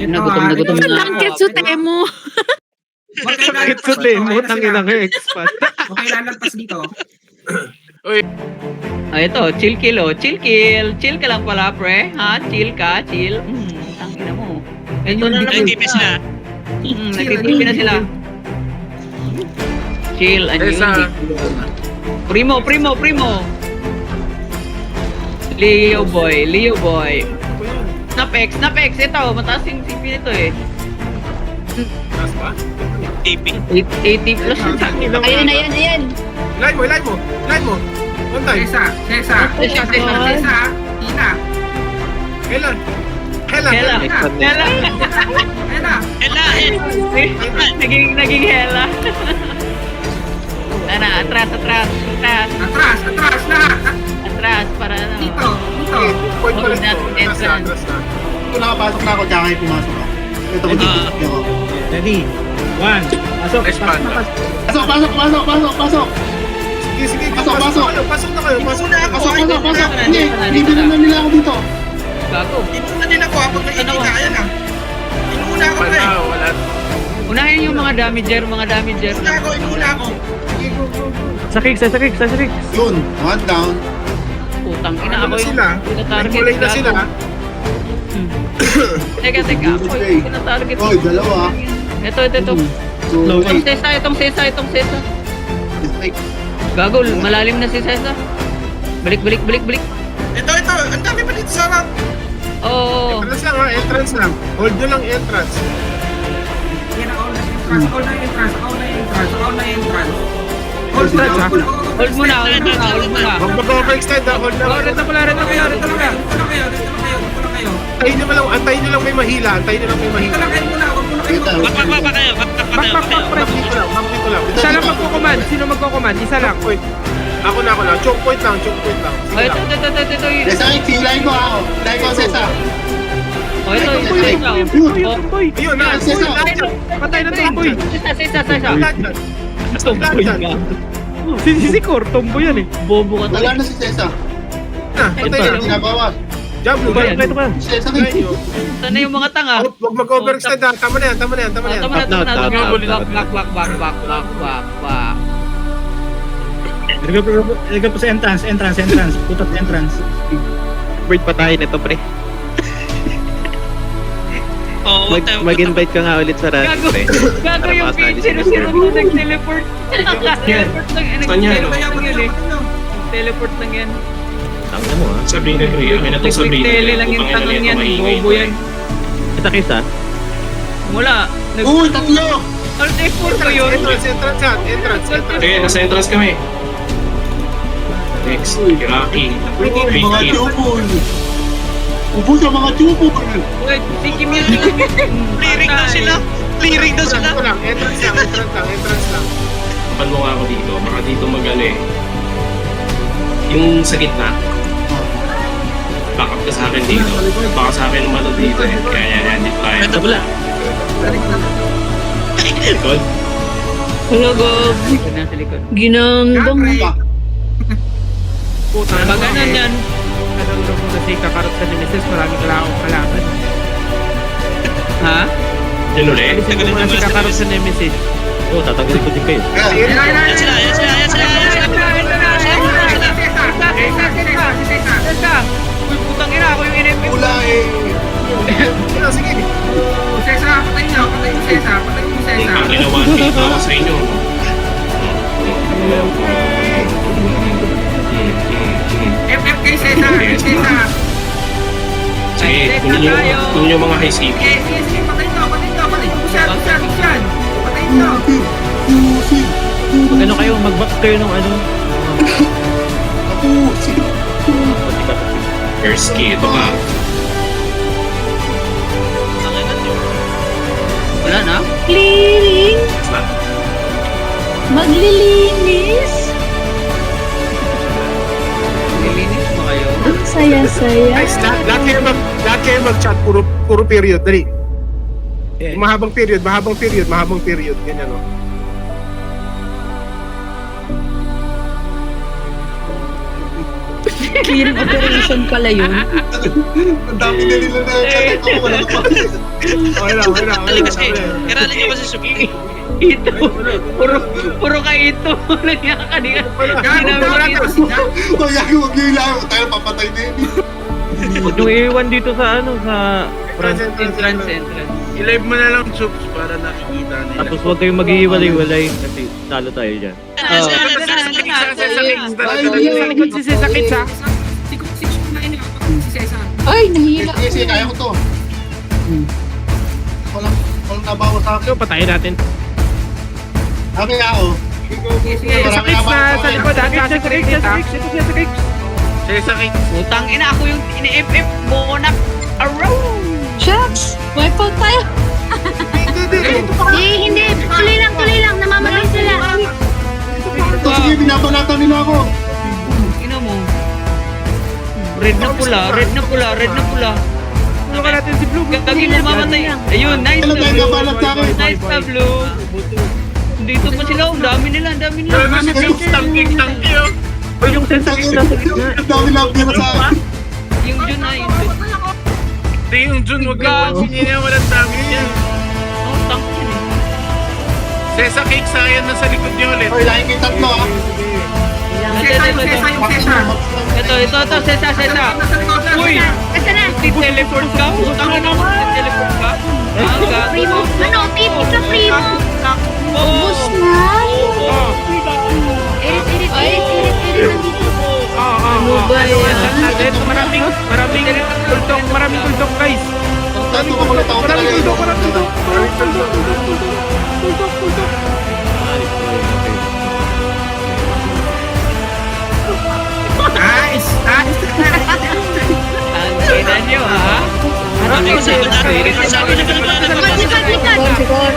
Gutom na gutom na. Ang kitsute mo. Kitsute mo, tangin ang expat. Okay, lalagpas dito. Ito, chill kill oh. Chill kill. Chill ka lang pala, pre. Ha? Chill ka, chill. Tangina mo. Ito na lang. Nagtipi sila. Nagtitipi na sila. Chill, and Primo. Leo boy. Snapex. Ito, mataas yung CP nito eh. Taas ba? Tipi. 80 plus yung sa akin. Ayan. Line mo. One time. Sesa. Tina. Hela. Naging hela. Atras lahat. Atras para ano. Dito. Point ko lang Hold ito. that entrance. Atras na. Ito nakapasok na ako, tsaka kayo pumasok ako. Ito ko dito ako. Ready? 1. Pasok. Pasok. Sige. Pasok. Pasok na kayo. Pasok. Hindi, bibili na nila ako dito. Gago. Inuuna din ako habang nakikita. Ayan ah. Inuuna ako pre. Unahin yung mga damager. Inuuna ako. Sa kicks. Yun, one down. Putang ina Ano ako yung sila? pinatarget. Kulay na sila. Teka, ako yung pinatarget. Oy, dalawa. Ito. So, Itong Sesa. like, Gago, malalim na si Sesa. Balik. Ito. Ang dami pa dito sa harap. Oo. Entrance lang. Hold nyo lang entrance. Yan ang all na entrance. Hold na. Hold muna. Huwag mag-overextend ha. Hold na. Dito lang kayo. Antayin nyo lang may mahila. Dito lang kayo muna. Huwag muna kayo. Back kayo. Back dito lang. Isa lang magkukuman. Sino magkukuman? Isa lang. Point. Ako na. Choke point lang. Sige Ay, lang. ito. Sesa, line ko ako. Line ko, Sesa. Tumboy. Ayun na. Sesa. Patay na tumboy. Sesa. Lahat yan. Tumboy Lahat ka. yan. Si Cor, tumboy yan eh. Bobo ka Wala talaga. na si Sesa. Patay Ito, na. ginabawas. Diablo. Ito ka. Sesa Ayun kayo. yun. Sana yung mga tanga. Huwag mag-overextend ha. Tama na yan. Tama na. Back. Ilagay po sa entrance. Putot entrance. Bird patayin ito, pre. Oo, Mag-invite ka nga ulit sa rally, Gago pre. yung zero mo nag-teleport. Teleport lang yan. Tangina mo, ha? Sabihin ka Gray. Amin na itong sabihin. Tele lang yung tangan yan. Bobo yan. Kita kisa. Wala. Uy, tatlo! Alt F4 ko yun. Entrance. Okay, nasa entrance kami. Next, Rocky. Mga tubol! Ubus ang mga tubol! Wait, si Kim yun. Clearing daw sila. Entrance lang. Kapag mo nga ako dito, baka dito mag-ano eh. Yung sa gitna. Backup ka sa akin dito. Baka sa akin umano dito eh. Kaya yan, dito tayo. Ito pala. Likod. Hello, Gob. Nasa likod. Ginangdong. Paganan yan. Nalulong mo na si kakarot sa Nemesis. Maraming kalaban. Ha? Yun ulit. Alisin mo muna si kakarot sa Nemesis. Oo, tatanggalin ko din kayo. Yan sila. Sesa! Uy, putang ina. Ako yung NMP. Pula eh! Sige. Sesa, patayin nyo. Patayin mo Sesa. Ang ginawa dito ako sa inyo. FF kay Sesa. Sige, kunin nyo mga high CP. Sige. Patayin nyo. Pusyan. Patayin nyo. Mag ano kayo, mag-back kayo nung ano. First key, ito ba? Wala na? Clearing. Maglilinis. Nilinis mo kayo? Ang saya-saya. Guys, lahat kayo mag-chat. Puro period. Dali. Mahabang period. Ganyan o. Clearing operation pala yun. Ang dami na nila na chat ko. Wala na pa. Okay na. Kailangan nyo kasi sumipi. Ito. Puro ka ito. Nangyaka kanina. Gago ka ito. Oh, yago, huwag niyo ilang. Tayo, papatay na yun. Huwag nyo iiwan dito sa ano, sa Entrance. I-live mo na lang, Chups, para nakikita nila. Tapos huwag kayong mag-iiwalay-walay kasi talo tayo dyan. Sa likod si Sesakit ha. Si Cesar. Ay, nahila. Sige, kaya ko to. Walang nabawa sa akin. So, patayin natin. Sabi nga ako. Sige. Sesakit sa likod ha. Sesakit. Utang ina ako yung ini-FF. Bonak. Araw. Shucks! Wipe out tayo. Hindi. Tuloy lang. Namamatay sila. Ito, sige, binabanatan nila ako. Ina mo. Red na pula. Tulungan natin si Blue. Gagawin mo mamatay. Ayun, nice Kailan na tayo blue. nabalat sa akin? Nice na blue. Dito pa sila. Ang dami nila. O yung Sesakit nasa gitna. Ang dami lang pira sa akin. Yung Jun na yun. Hindi yung Jun, wag ka pansin niya, walang dami yan. Oh, tank yun eh. Sesakit, sayang na sa likod niyo ulit. Hoy, lahin kayo tatlo ah. Ito, Sesa. Uy, Asa na? teleport ka? Utang na naman, teleport ka? Primo. Ano? Tipid ka, Primo. Ubus na. Irit. Nandito. Ano ba yan? Maraming tuldok guys. Tanto ko ulit ako talaga yun. Nice. Ang ina nyo, ha? Okay, sabi natin. Sikat.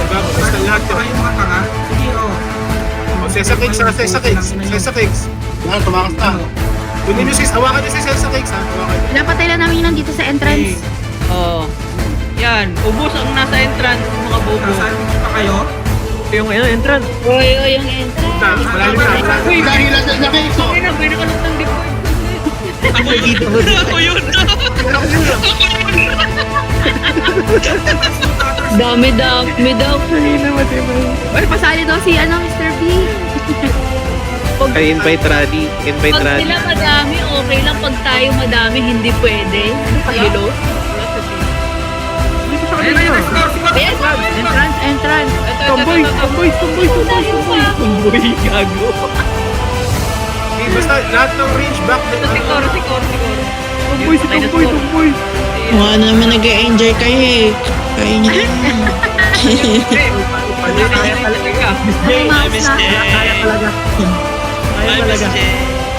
Basta lahat yun. Sesakit. Yan, tumakas na. Kunin nyo hawakan nyo si Sesakit, ha? Hawakan nyo. Napatay lang namin lang dito sa entrance. Oo. Yan, ubus ang nasa entrance, mga bobo. Nasaan pa kayo? Yung entrance. Oy, yung entrance. Malalim na. Uy, dahil lang sa akin. So, Pwede ka lang ng deploy. Ako yun. Dami daw. Or pasali daw si Mr. B. Invite Radi. Pag sila madami, okay lang. Pag tayo madami, hindi pwede. Hello? Ayun na yun. Siguro. Entrance. Tomboy. Uy, gago. Basta lahat ng range back na Siguro. Tomboy. Mukha naman nag-enjoy kayo eh. Kaya niyo na.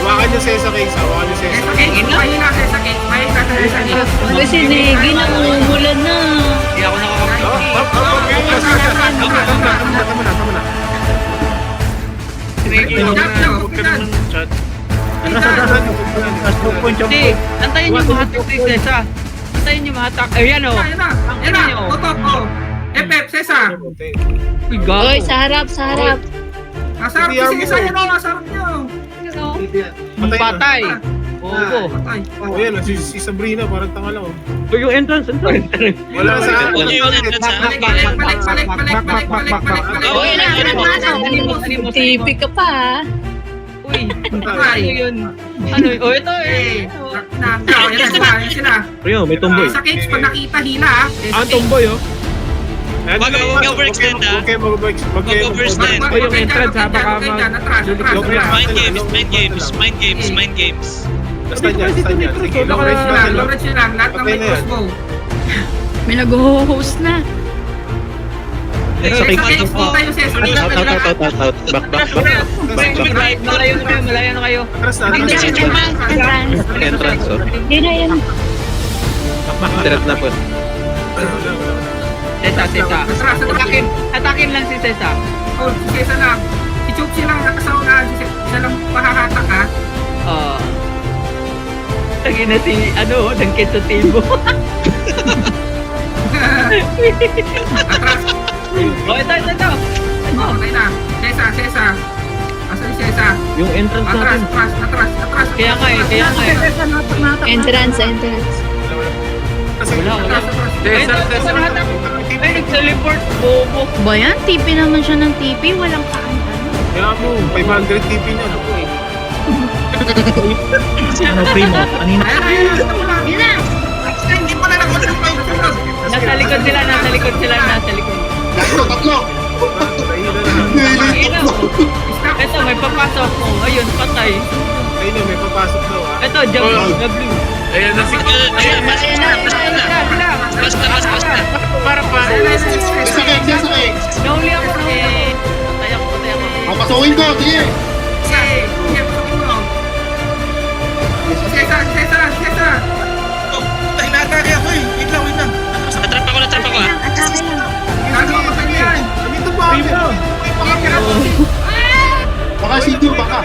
Hawakan nyo Sesakit, hawakan nyo Sesakit. Kasi Negi, namumulan na. Hindi ako Hindi, antayin nyo mahatak si Sesa. Antayin nyo mahatak. Ayan o. Yan na. Totok ko. FF, Cesar. Uy, gago. Oy, sa harap. Nasarap si Cesar. Yan o, nasarap nyo. Patay. Oo. Patay. Oh, yan, si Sabrina, parang tanga lang. O yung entrance. Wala sa Ano yung entrance ha? Oh, Uy, Tipi ka pa ha. Uy, ano yun? Ano yun? Oh, ito eh. Yan sila. Rio, may tomboy. Sakit, pag nakita hila ha. Ang tomboy oh. Wag overextend, ha? Mag-overextend. O yung entrance ha, baka Mind games. Basta dyan. Sige, long range Lahat natin. ng may crossbow. May nag-host na. Sakit, kita yung Cesar. Out. Back. Malayo na kayo. Atras na. Entrance, oh. Hindi na yan. Direct na po. Sesa. Atakin lang si Sesa. Oh, si Cesar lang. Si Chupsi lang nakasaunahan. Siya lang pahahatak ha. Lagi na si, dangkit sa tibo. Atras. Oh, ito. Oh, tayo na. Cesar. Asa si Cesa? Yung entrance Atras, natin. atras. Kaya nga eh, kaya nga eh. Entrance. Kasi Wala. Ay, nag-teleport. Bobo. Ba yan? TP naman siya ng TP. Walang kaan-ano. Kaya mo, 500 TP niya. Naku eh. Ano, primo? Anina? Ayun. Yun na! Hindi pa na nakuha. Nasa likod sila. Tatlo. Ina mo. Ito, may papasok mo. Ayun, patay. Ayun na, may papasok daw. Ito, jump na blue. Ayan na si Ayan, mas na. Para pa. Sakay. Nauli ako eh. Patay ako. Papasukin ko, sige. Cesa. Tayo na-atake ako eh. Wait lang. Natrap ako. Atake lang. Gagawa ko sa yan. Dito ba? Baka sityo, baka.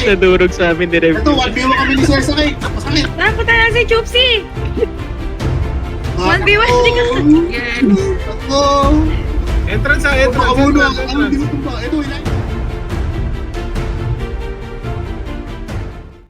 Sa durog sa amin, direct. Ito, 1v1 kami ni Cesar eh. Masakit. Napunta na si Chupsi! 1v1 din ka. Tatlo. Entrance ha, Baka entrance. muna. Ano, di mo tumba. Ito, inay.